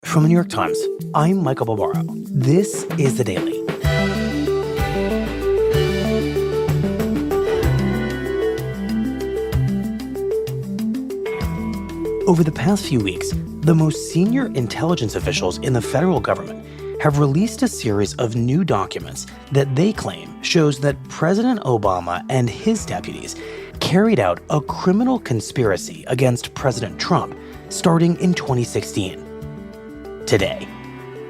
From the New York Times, I'm Michael Barbaro. This is The Daily. Over the past few weeks, the most senior intelligence officials in the federal government have released a series of new documents that they claim shows that President Obama and his deputies carried out a criminal conspiracy against President Trump starting in 2016. Today,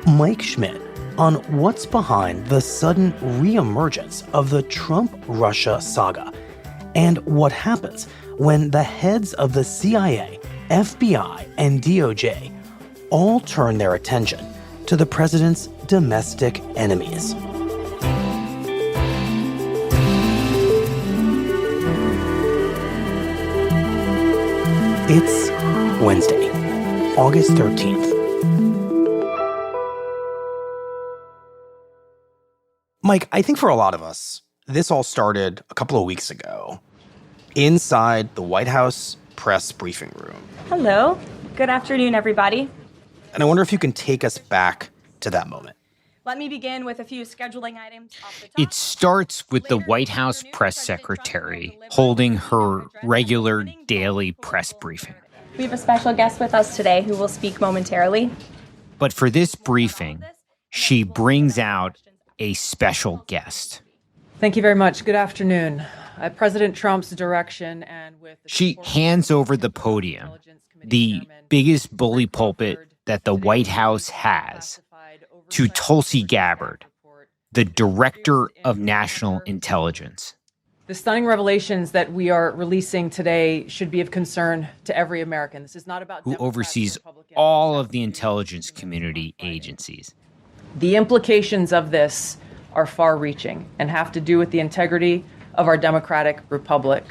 Mike Schmidt on what's behind the sudden re-emergence of the Trump-Russia saga and what happens when the heads of the CIA, F.B.I, and DOJ all turn their attention to the president's domestic enemies. It's Wednesday, August 13th. Mike, I think for a lot of us, this all started a couple of weeks ago inside the White House press briefing room. Hello. Good afternoon, everybody. And I wonder if you can take us back to that moment. Let me begin with a few scheduling items off the top. It starts with the White House press secretary holding her regular daily press briefing. We have a special guest with us today who will speak momentarily. But for this briefing, she brings out a special guest. Thank you very much. Good afternoon. At President Trump's direction and with... She hands over the podium, the biggest bully pulpit that the White House has, to Tulsi Gabbard, the Director of National Intelligence. The stunning revelations that we are releasing today should be of concern to every American. This is not about who oversees all of the intelligence community agencies. The implications of this are far-reaching and have to do with the integrity of our democratic republic.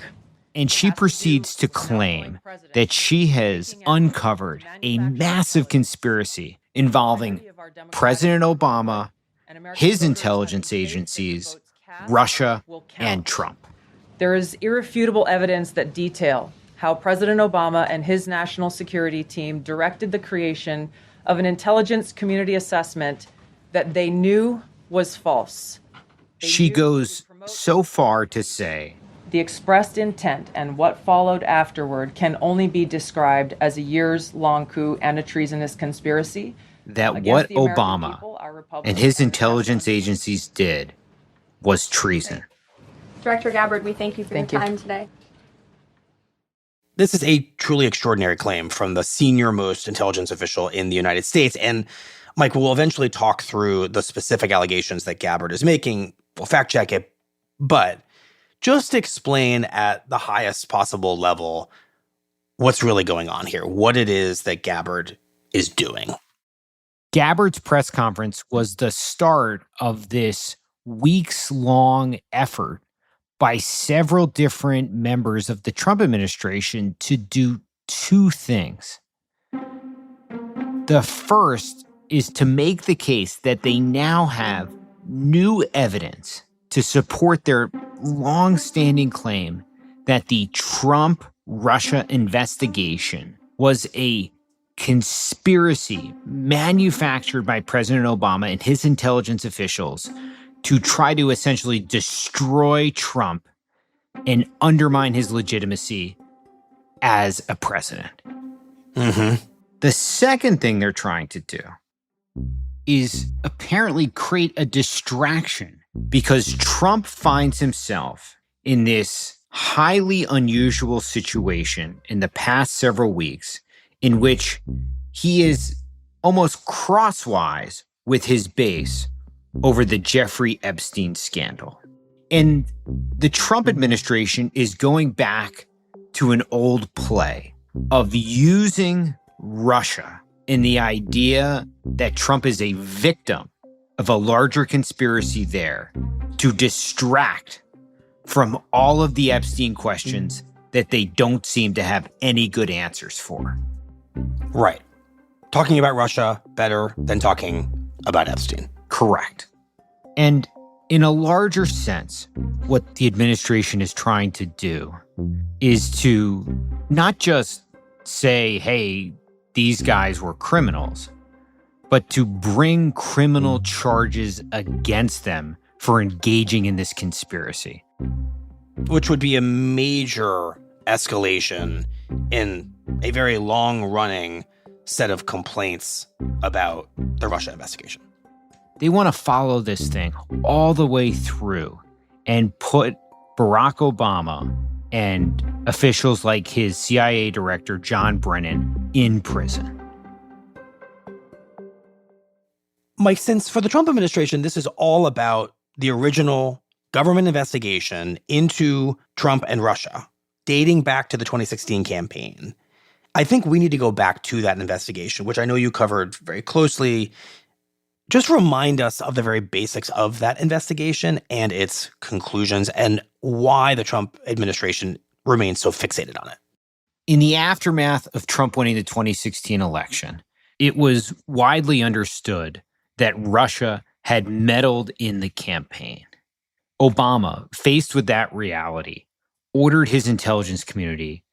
And she proceeds to claim that she has uncovered a massive conspiracy involving President Obama, his intelligence agencies, Russia, and Trump. There is irrefutable evidence that detail how President Obama and his national security team directed the creation of an intelligence community assessment that they knew was false. She goes so far to say, the expressed intent and what followed afterward can only be described as a years-long coup and a treasonous conspiracy. That what Obama and his intelligence agencies did was treason. Director Gabbard, we thank you for your time today. This is a truly extraordinary claim from the senior-most intelligence official in the United States. And Mike, we'll eventually talk through the specific allegations that Gabbard is making. We'll fact check it. But just explain at the highest possible level what's really going on here, what it is that Gabbard is doing. Gabbard's press conference was the start of this weeks-long effort by several different members of the Trump administration to do two things. The first is to make the case that they now have new evidence to support their long-standing claim that the Trump-Russia investigation was a conspiracy manufactured by President Obama and his intelligence officials to try to essentially destroy Trump and undermine his legitimacy as a president. Mm-hmm. The second thing they're trying to do is apparently create a distraction because Trump finds himself in this highly unusual situation in the past several weeks in which he is almost crosswise with his base over the Jeffrey Epstein scandal. And the Trump administration is going back to an old play of using Russia in the idea that Trump is a victim of a larger conspiracy there to distract from all of the Epstein questions that they don't seem to have any good answers for. Right. Talking about Russia better than talking about Epstein. Correct. And in a larger sense, what the administration is trying to do is to not just say, hey, these guys were criminals, but to bring criminal charges against them for engaging in this conspiracy. Which would be a major escalation in a very long-running set of complaints about the Russia investigation. They want to follow this thing all the way through and put Barack Obama and officials like his CIA director, John Brennan, in prison. Mike, since for the Trump administration, this is all about the original government investigation into Trump and Russia, dating back to the 2016 campaign, I think we need to go back to that investigation, which I know you covered very closely. Just remind us of the very basics of that investigation and its conclusions and why the Trump administration remains so fixated on it. In the aftermath of Trump winning the 2016 election, it was widely understood that Russia had meddled in the campaign. Obama, faced with that reality, ordered his intelligence community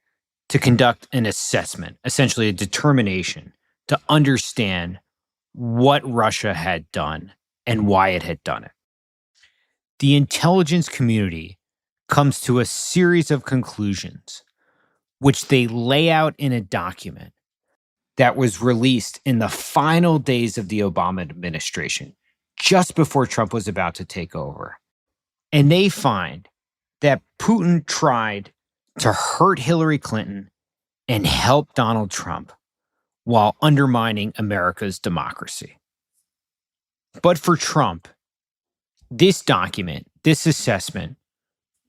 to conduct an assessment, essentially a determination, to understand what Russia had done and why it had done it. The intelligence community comes to a series of conclusions, which they lay out in a document that was released in the final days of the Obama administration, just before Trump was about to take over. And they find that Putin tried to hurt Hillary Clinton and help Donald Trump while undermining America's democracy. But for Trump, this document, this assessment,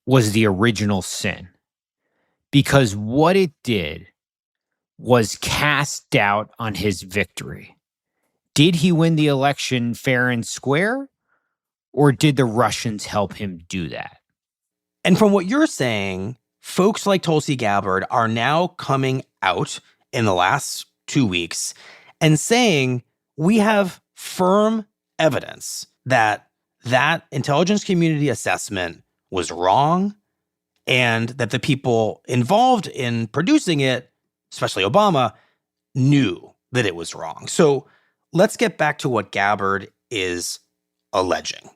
was the original sin. Because what it did was cast doubt on his victory. Did he win the election fair and square? Or did the Russians help him do that? And from what you're saying, folks like Tulsi Gabbard are now coming out in the last 2 weeks and saying we have firm evidence that that intelligence community assessment was wrong and that the people involved in producing it, especially Obama, knew that it was wrong. So let's get back to what Gabbard is alleging.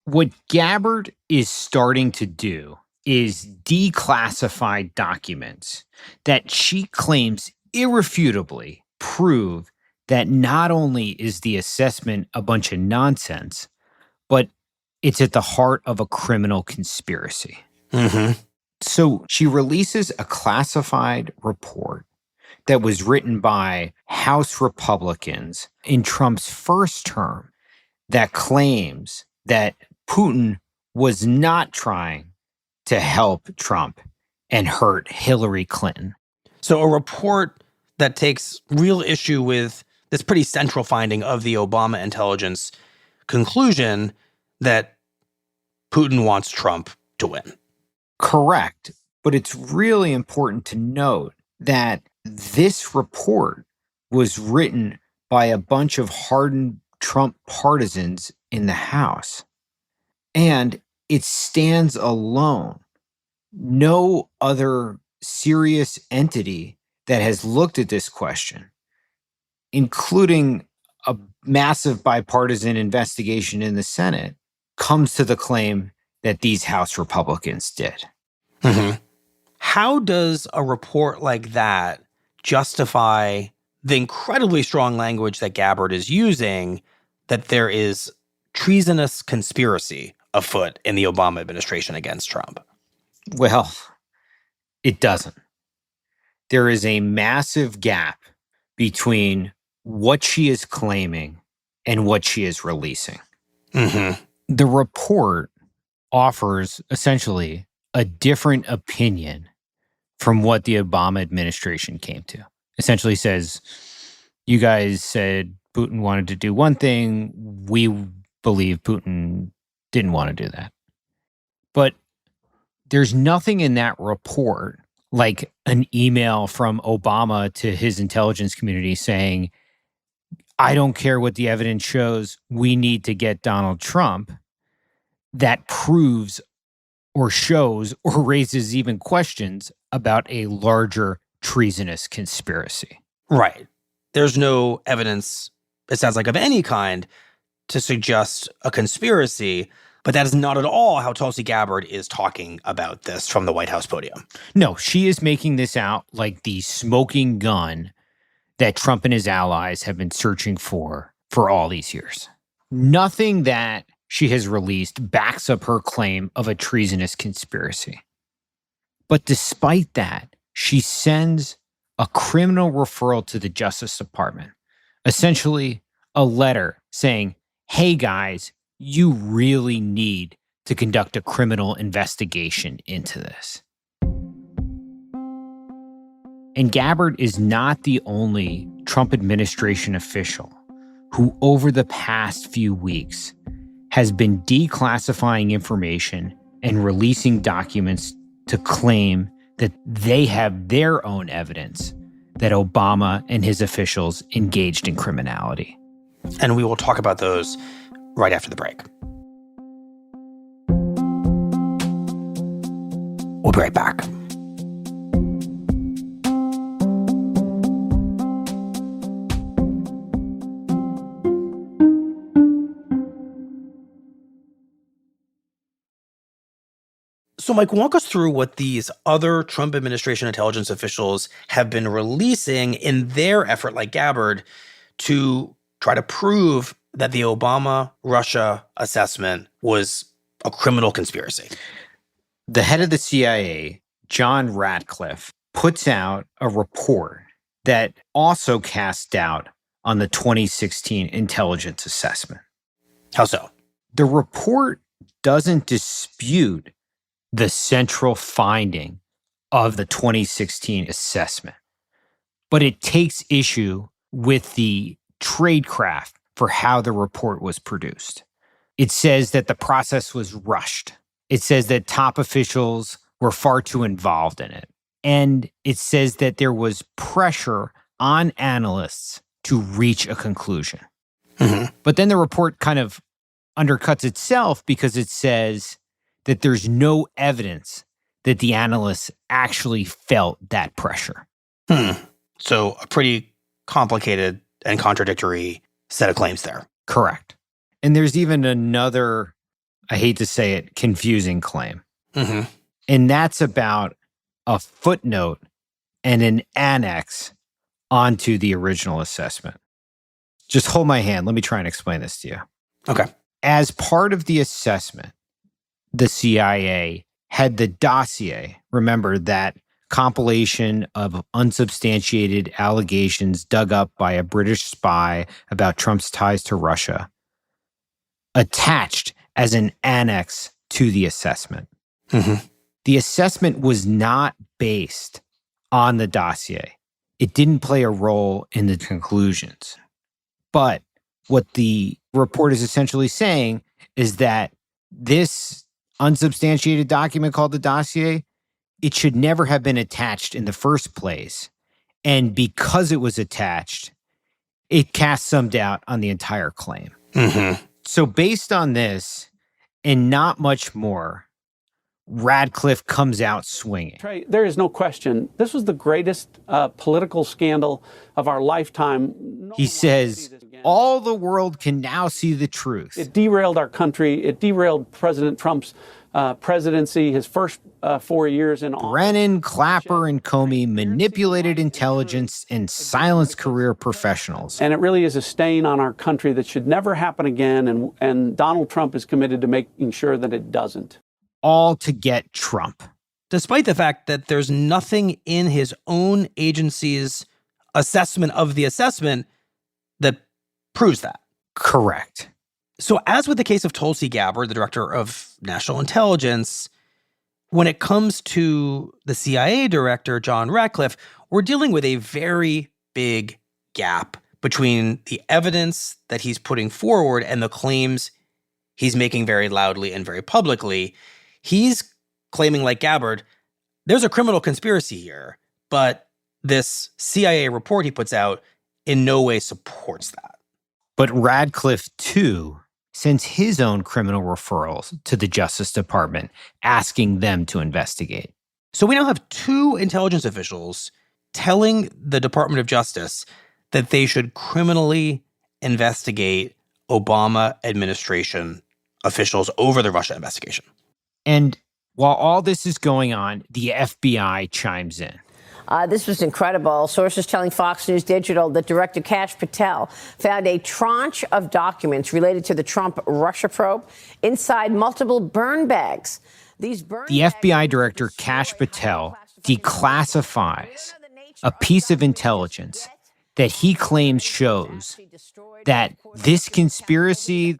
What Gabbard is starting to do is declassify documents that she claims irrefutably prove that not only is the assessment a bunch of nonsense, but it's at the heart of a criminal conspiracy. Mm-hmm. So she releases a classified report that was written by House Republicans in Trump's first term that claims that Putin was not trying to help Trump and hurt Hillary Clinton. So a report that takes real issue with this pretty central finding of the Obama intelligence conclusion that Putin wants Trump to win. Correct. But it's really important to note that this report was written by a bunch of hardened Trump partisans in the House. And it stands alone. No other serious entity that has looked at this question, including a massive bipartisan investigation in the Senate, comes to the claim that these House Republicans did. Mm-hmm. How does a report like that justify the incredibly strong language that Gabbard is using that there is treasonous conspiracy afoot in the Obama administration against Trump? Well, it doesn't. There is a massive gap between what she is claiming and what she is releasing. Mm-hmm. The report offers essentially a different opinion from what the Obama administration came to. Essentially says, you guys said Putin wanted to do one thing. We believe Putin didn't want to do that. But there's nothing in that report like an email from Obama to his intelligence community saying, I don't care what the evidence shows, we need to get Donald Trump, that proves or shows or raises even questions about a larger treasonous conspiracy. Right. There's no evidence it sounds like, of any kind to suggest a conspiracy. But that is not at all how Tulsi Gabbard is talking about this from the White House podium. No, she is making this out like the smoking gun that Trump and his allies have been searching for all these years. Nothing that she has released backs up her claim of a treasonous conspiracy. But despite that, she sends a criminal referral to the Justice Department, essentially a letter saying, hey guys, you really need to conduct a criminal investigation into this. And Gabbard is not the only Trump administration official who, over the past few weeks, has been declassifying information and releasing documents to claim that they have their own evidence that Obama and his officials engaged in criminality. And we will talk about those right after the break. We'll be right back. So, Mike, walk us through what these other Trump administration intelligence officials have been releasing in their effort, like Gabbard, to try to prove that the Obama-Russia assessment was a criminal conspiracy. The head of the CIA, John Ratcliffe, puts out a report that also casts doubt on the 2016 intelligence assessment. How so? The report doesn't dispute the central finding of the 2016 assessment, but it takes issue with the tradecraft for how the report was produced. It says that the process was rushed. It says that top officials were far too involved in it. And it says that there was pressure on analysts to reach a conclusion. Mm-hmm. But then the report kind of undercuts itself because it says that there's no evidence that the analysts actually felt that pressure. So a pretty complicated and contradictory set of claims there. Correct. And there's even another, I hate to say it, confusing claim. Mm-hmm. And that's about a footnote and an annex onto the original assessment. Just hold my hand. Let me try and explain this to you. Okay. As part of the assessment, the CIA had the dossier, remember that compilation of unsubstantiated allegations dug up by a British spy about Trump's ties to Russia, attached as an annex to the assessment. Mm-hmm. The assessment was not based on the dossier. It didn't play a role in the conclusions. But what the report is essentially saying is that this unsubstantiated document called the dossier, it should never have been attached in the first place. And because it was attached, it casts some doubt on the entire claim. Mm-hmm. So based on this and not much more, Ratcliffe comes out swinging. Trey, there is no question. This was the greatest political scandal of our lifetime. He says, all the world can now see the truth. It derailed our country. It derailed President Trump's presidency, his first 4 years in office. Brennan, Clapper, and Comey manipulated intelligence and silenced career professionals. And it really is a stain on our country that should never happen again. And Donald Trump is committed to making sure that it doesn't. All to get Trump. Despite the fact that there's nothing in his own agency's assessment of the assessment that proves that. Correct. So as with the case of Tulsi Gabbard, the director of national intelligence, when it comes to the CIA director, John Ratcliffe, we're dealing with a very big gap between the evidence that he's putting forward and the claims he's making very loudly and very publicly. He's claiming, like Gabbard, there's a criminal conspiracy here, but this CIA report he puts out in no way supports that. But Ratcliffe, too, sends his own criminal referrals to the Justice Department, asking them to investigate. So we now have two intelligence officials telling the Department of Justice that they should criminally investigate Obama administration officials over the Russia investigation. And while all this is going on, the FBI chimes in. This was incredible. Sources telling Fox News Digital that Director Kash Patel found a tranche of documents related to the Trump-Russia probe inside multiple burn bags. The FBI Director Kash Patel declassifies a piece of intelligence that he claims shows that this conspiracy,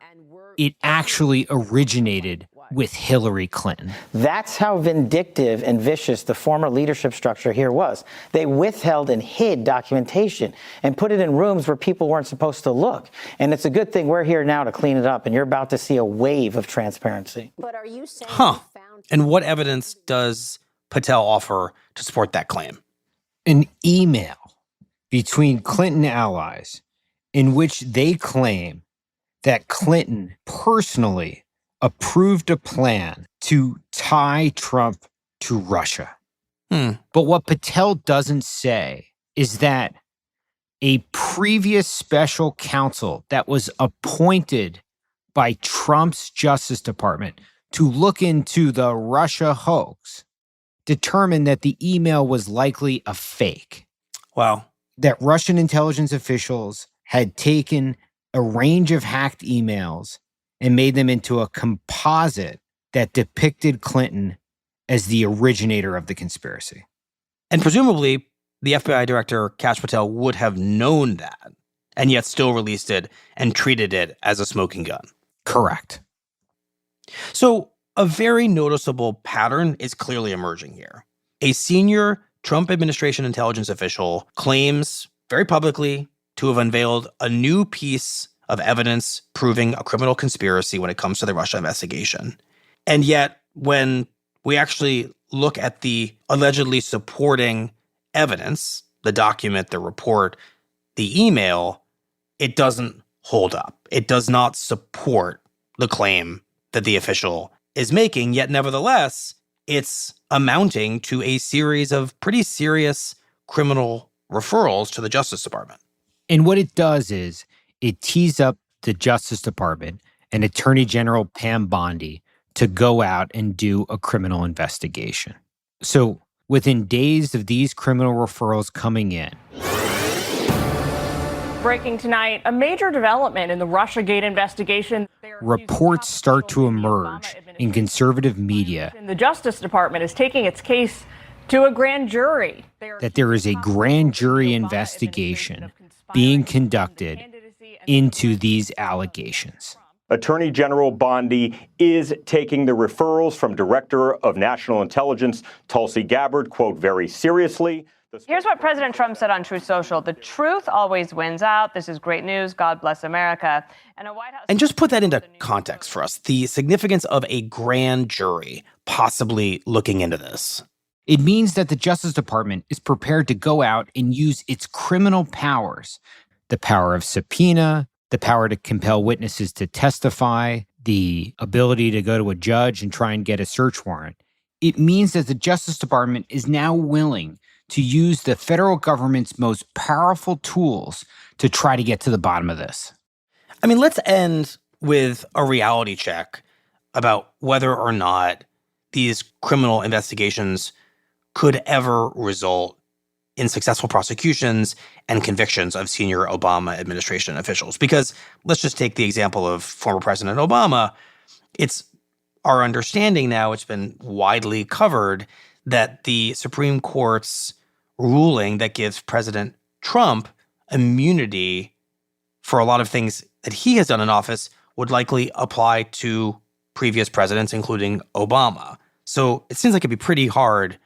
it actually originated with Hillary Clinton. That's how vindictive and vicious the former leadership structure here was. They withheld and hid documentation and put it in rooms where people weren't supposed to look. And it's a good thing we're here now to clean it up, and you're about to see a wave of transparency. But are you saying And what evidence does Patel offer to support that claim? An email between Clinton allies in which they claim that Clinton personally approved a plan to tie Trump to Russia. But what Patel doesn't say is that a previous special counsel that was appointed by Trump's Justice Department to look into the Russia hoax determined that the email was likely a fake. Wow. That Russian intelligence officials had taken a range of hacked emails and made them into a composite that depicted Clinton as the originator of the conspiracy. And presumably, the FBI director, Kash Patel, would have known that and yet still released it and treated it as a smoking gun. Correct. So a very noticeable pattern is clearly emerging here. A senior Trump administration intelligence official claims very publicly to have unveiled a new piece of evidence proving a criminal conspiracy when it comes to the Russia investigation. And yet, when we actually look at the allegedly supporting evidence, the document, the report, the email, it doesn't hold up. It does not support the claim that the official is making, yet nevertheless, it's amounting to a series of pretty serious criminal referrals to the Justice Department. And what it does is it tees up the Justice Department and Attorney General Pam Bondi to go out and do a criminal investigation. So within days of these criminal referrals coming in, breaking tonight, a major development in the Russiagate investigation. Reports start to emerge in conservative media The Justice Department is taking its case to a grand jury. that there is a grand jury investigation being conducted into these allegations. Attorney General Bondi is taking the referrals from Director of National Intelligence Tulsi Gabbard, quote, very seriously. Here's what President Trump said on Truth Social. The truth always wins out. This is great news. God bless America. And a White House. And just put that into context for us, the significance of a grand jury possibly looking into this. It means that the Justice Department is prepared to go out and use its criminal powers, the power of subpoena, the power to compel witnesses to testify, the ability to go to a judge and try and get a search warrant. It means that the Justice Department is now willing to use the federal government's most powerful tools to try to get to the bottom of this. I mean, let's end with a reality check about whether or not these criminal investigations could ever result in successful prosecutions and convictions of senior Obama administration officials. Because let's just take the example of former President Obama. It's our understanding now, it's been widely covered, that the Supreme Court's ruling that gives President Trump immunity for a lot of things that he has done in office would likely apply to previous presidents, including Obama. So it seems like it'd be pretty hard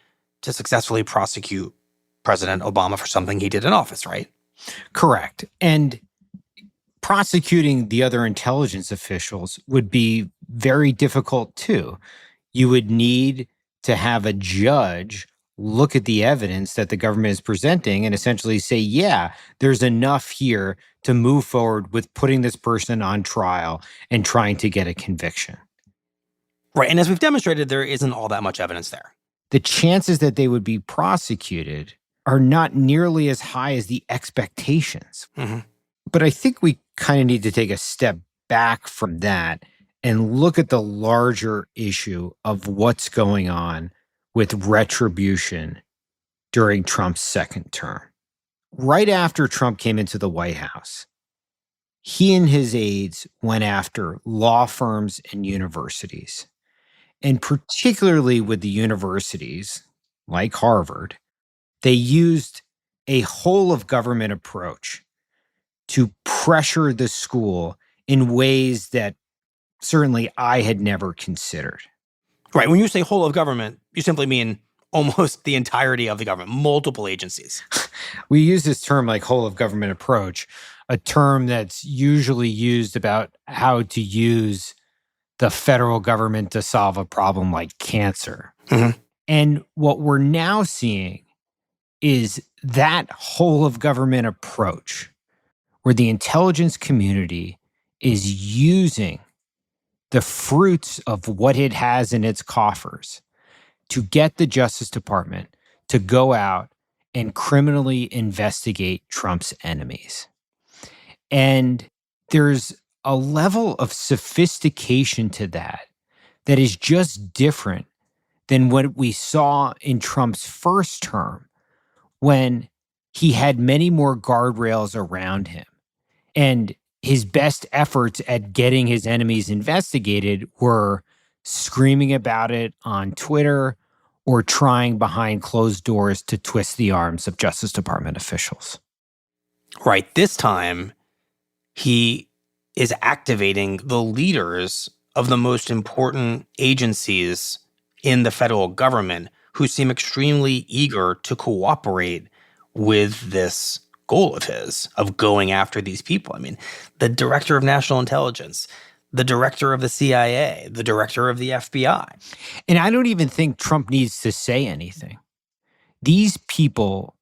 to successfully prosecute President Obama for something he did in office, right? Correct. And prosecuting the other intelligence officials would be very difficult too. You would need to have a judge look at the evidence that the government is presenting and essentially say, yeah, there's enough here to move forward with putting this person on trial and trying to get a conviction. Right. And as we've demonstrated, there isn't all that much evidence there. The chances that they would be prosecuted are not nearly as high as the expectations. Mm-hmm. But I think we kind of need to take a step back from that and look at the larger issue of what's going on with retribution during Trump's second term. Right after Trump came into the White House, he and his aides went after law firms and universities. And particularly with the universities, like Harvard, they used a whole of government approach to pressure the school in ways that certainly I had never considered. Right. When you say whole of government, you simply mean almost the entirety of the government, multiple agencies. We use this term like whole of government approach, a term that's usually used about how to use the federal government to solve a problem like cancer. Mm-hmm. And what we're now seeing is that whole of government approach where the intelligence community is using the fruits of what it has in its coffers to get the Justice Department to go out and criminally investigate Trump's enemies. And there's a level of sophistication to that is just different than what we saw in Trump's first term, when he had many more guardrails around him. And his best efforts at getting his enemies investigated were screaming about it on Twitter or trying behind closed doors to twist the arms of Justice Department officials. Right. This time, he is activating the leaders of the most important agencies in the federal government who seem extremely eager to cooperate with this goal of his, of going after these people. I mean, the director of national intelligence, the director of the CIA, the director of the F.B.I. And I don't even think Trump needs to say anything. These people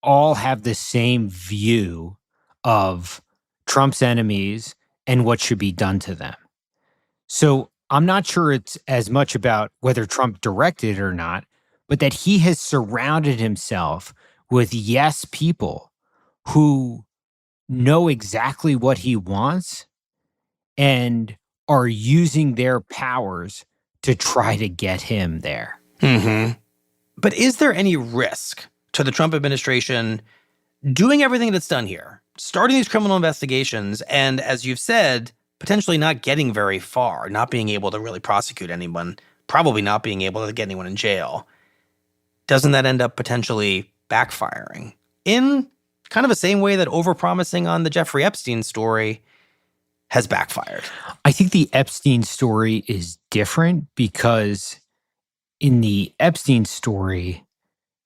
all have the same view of Trump's enemies and what should be done to them. So I'm not sure it's as much about whether Trump directed it or not, but that he has surrounded himself with yes people who know exactly what he wants and are using their powers to try to get him there. Mm-hmm. But is there any risk to the Trump administration doing everything that's done here, starting these criminal investigations, and as you've said, potentially not getting very far, not being able to really prosecute anyone, probably not being able to get anyone in jail? Doesn't that end up potentially backfiring in kind of the same way that overpromising on the Jeffrey Epstein story has backfired? I think the Epstein story is different because in the Epstein story,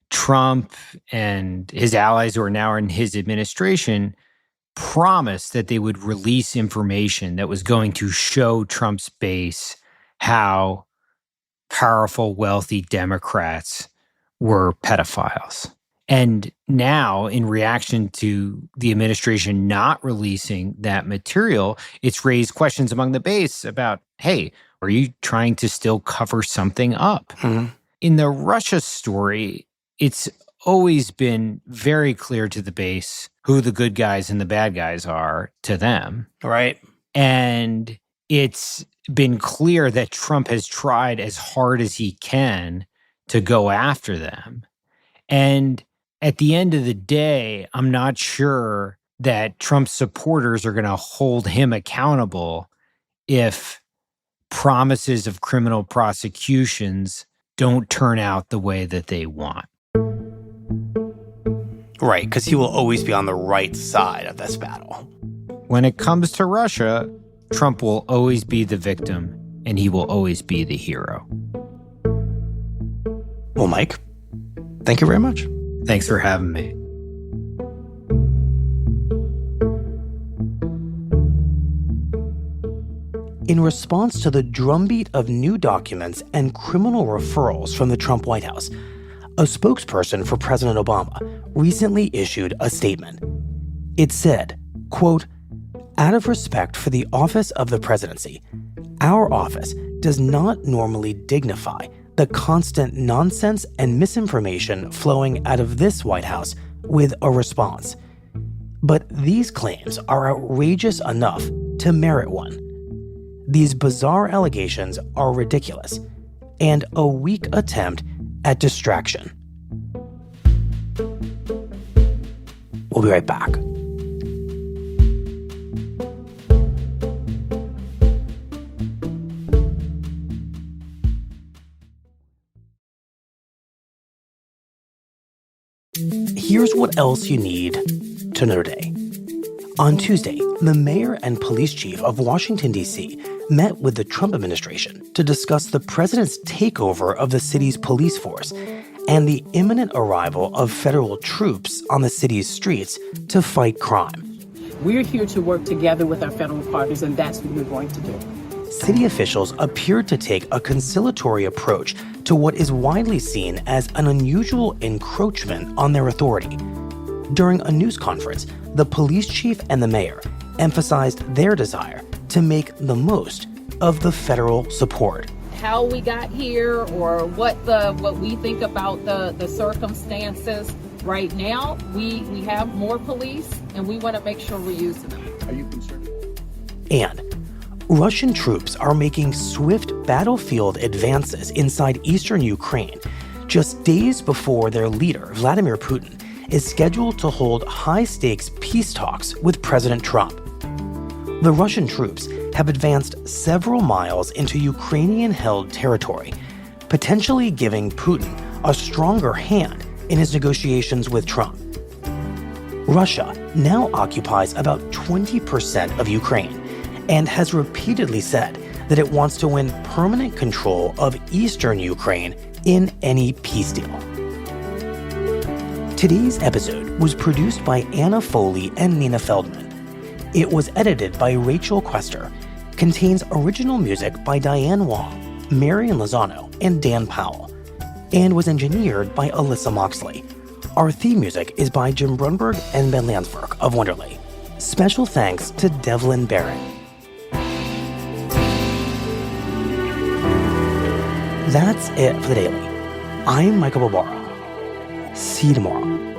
Trump and his allies who are now in his administration promised that they would release information that was going to show Trump's base how powerful, wealthy Democrats were pedophiles. And now, in reaction to the administration not releasing that material, it's raised questions among the base about, hey, are you trying to still cover something up? Mm-hmm. In the Russia story, it's always been very clear to the base who the good guys and the bad guys are to them. Right. And it's been clear that Trump has tried as hard as he can to go after them. And at the end of the day, I'm not sure that Trump's supporters are going to hold him accountable if promises of criminal prosecutions don't turn out the way that they want. Right, because he will always be on the right side of this battle. When it comes to Russia, Trump will always be the victim and he will always be the hero. Well, Mike, thank you very much. Thanks for having me. In response to the drumbeat of new documents and criminal referrals from the Trump White House, a spokesperson for President Obama recently issued a statement. It said, quote, "Out of respect for the office of the presidency, our office does not normally dignify the constant nonsense and misinformation flowing out of this White House with a response. But these claims are outrageous enough to merit one. These bizarre allegations are ridiculous and a weak attempt at distraction. We'll be right back. Here's what else you need to know today. On Tuesday, the mayor and police chief of Washington, D.C. met with the Trump administration to discuss the president's takeover of the city's police force and the imminent arrival of federal troops on the city's streets to fight crime. We're here to work together with our federal partners, and that's what we're going to do. City officials appeared to take a conciliatory approach to what is widely seen as an unusual encroachment on their authority. During a news conference, the police chief and the mayor emphasized their desire to make the most of the federal support. How we got here or what we think about the circumstances right now, we have more police and we want to make sure we're using them. Are you concerned? And Russian troops are making swift battlefield advances inside eastern Ukraine just days before their leader, Vladimir Putin, is scheduled to hold high-stakes peace talks with President Trump. The Russian troops have advanced several miles into Ukrainian-held territory, potentially giving Putin a stronger hand in his negotiations with Trump. Russia now occupies about 20% of Ukraine and has repeatedly said that it wants to win permanent control of eastern Ukraine in any peace deal. Today's episode was produced by Anna Foley and Nina Feldman. It was edited by Rachel Quester, contains original music by Diane Wong, Marion Lozano, and Dan Powell, and was engineered by Alyssa Moxley. Our theme music is by Jim Brunberg and Ben Landsberg of Wonderly. Special thanks to Devlin Barrett. That's it for the Daily. I'm Michael Barbaro. See you tomorrow.